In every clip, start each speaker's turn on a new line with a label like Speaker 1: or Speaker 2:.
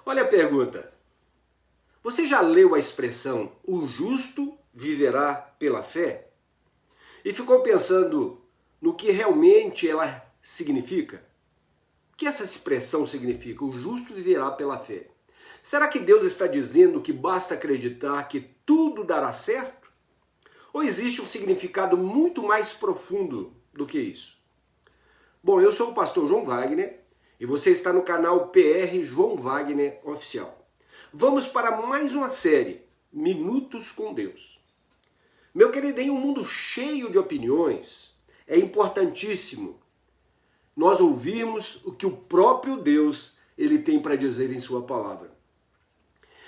Speaker 1: Olha a pergunta. Você já leu a expressão "o justo viverá pela fé"? E ficou pensando no que realmente ela significa? O que essa expressão significa? O justo viverá pela fé. Será que Deus está dizendo que basta acreditar que tudo dará certo? Ou existe um significado muito mais profundo do que isso? Bom, eu sou o pastor João Wagner e você está no canal PR João Wagner Oficial. Vamos para mais uma série, Minutos com Deus. Meu querido, em um mundo cheio de opiniões, é importantíssimo nós ouvirmos o que o próprio Deus ele tem para dizer em sua palavra.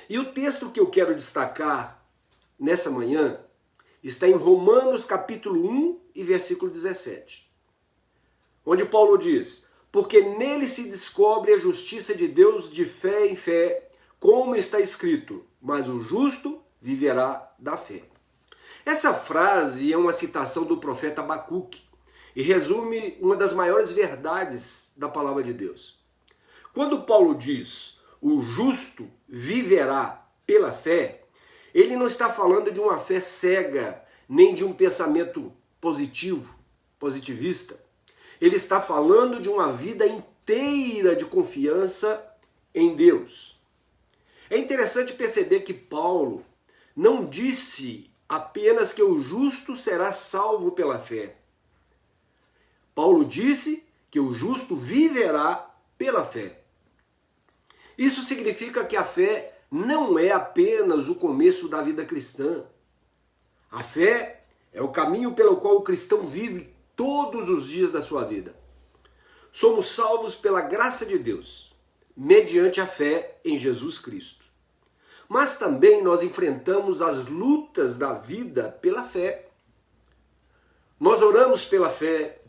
Speaker 1: E o texto que eu quero destacar nessa manhã está em Romanos capítulo 1 e versículo 17. Onde Paulo diz: porque nele se descobre a justiça de Deus de fé em fé, como está escrito, mas o justo viverá da fé. Essa frase é uma citação do profeta Abacuque e resume uma das maiores verdades da palavra de Deus. Quando Paulo diz o justo viverá pela fé, ele não está falando de uma fé cega, nem de um pensamento positivista. Ele está falando de uma vida inteira de confiança em Deus. É interessante perceber que Paulo não disse apenas que o justo será salvo pela fé. Paulo disse que o justo viverá pela fé. Isso significa que a fé não é apenas o começo da vida cristã. A fé é o caminho pelo qual o cristão vive todos os dias da sua vida. Somos salvos pela graça de Deus, mediante a fé em Jesus Cristo. Mas também nós enfrentamos as lutas da vida pela fé. Nós oramos pela fé,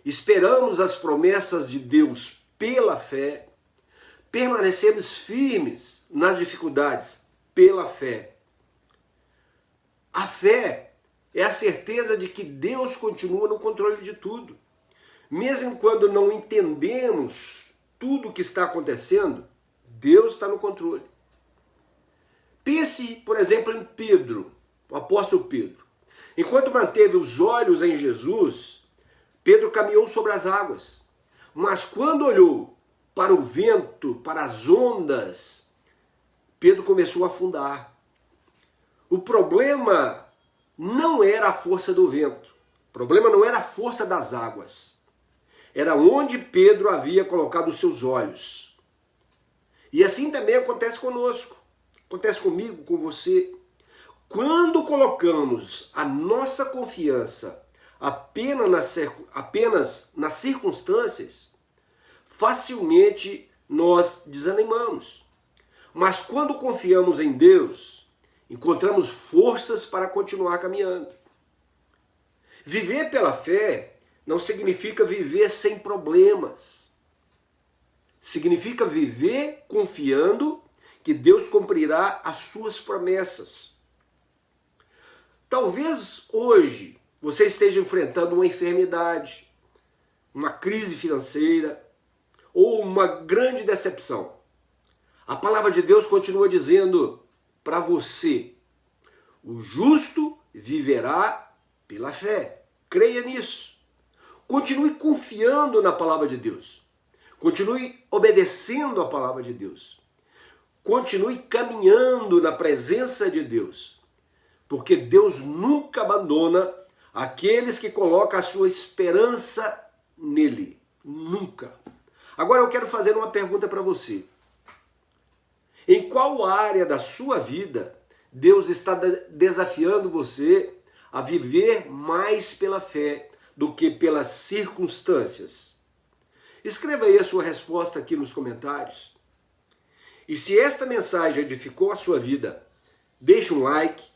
Speaker 1: esperamos as promessas de Deus pela fé, permanecemos firmes nas dificuldades pela fé. A fé é a certeza de que Deus continua no controle de tudo. Mesmo quando não entendemos tudo o que está acontecendo, Deus está no controle. Pense, por exemplo, em Pedro, o apóstolo Pedro. Enquanto manteve os olhos em Jesus, Pedro caminhou sobre as águas. Mas quando olhou para o vento, para as ondas, Pedro começou a afundar. O problema não era a força do vento. O problema não era a força das águas. Era onde Pedro havia colocado os seus olhos. E assim também acontece conosco. Acontece comigo, com você. Quando colocamos a nossa confiança apenas nas circunstâncias, facilmente nós desanimamos. Mas quando confiamos em Deus, encontramos forças para continuar caminhando. Viver pela fé não significa viver sem problemas. Significa viver confiando que Deus cumprirá as suas promessas. Talvez hoje você esteja enfrentando uma enfermidade, uma crise financeira ou uma grande decepção. A palavra de Deus continua dizendo para você: o justo viverá pela fé. Creia nisso. Continue confiando na palavra de Deus. Continue obedecendo a palavra de Deus. Continue caminhando na presença de Deus. Porque Deus nunca abandona aqueles que colocam a sua esperança nele. Nunca. Agora eu quero fazer uma pergunta para você. Em qual área da sua vida Deus está desafiando você a viver mais pela fé do que pelas circunstâncias? Escreva aí a sua resposta aqui nos comentários. E se esta mensagem edificou a sua vida, deixe um like,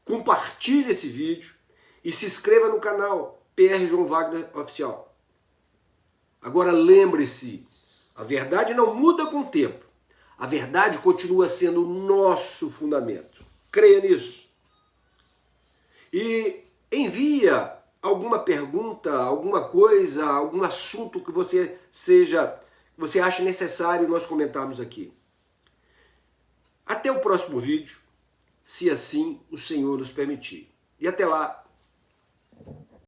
Speaker 1: compartilhe esse vídeo e se inscreva no canal PR João Wagner Oficial. Agora lembre-se, a verdade não muda com o tempo. A verdade continua sendo o nosso fundamento. Creia nisso. E envia alguma pergunta, alguma coisa, algum assunto que você acha necessário nós comentarmos aqui. próximo vídeo, se assim o Senhor nos permitir. E até lá,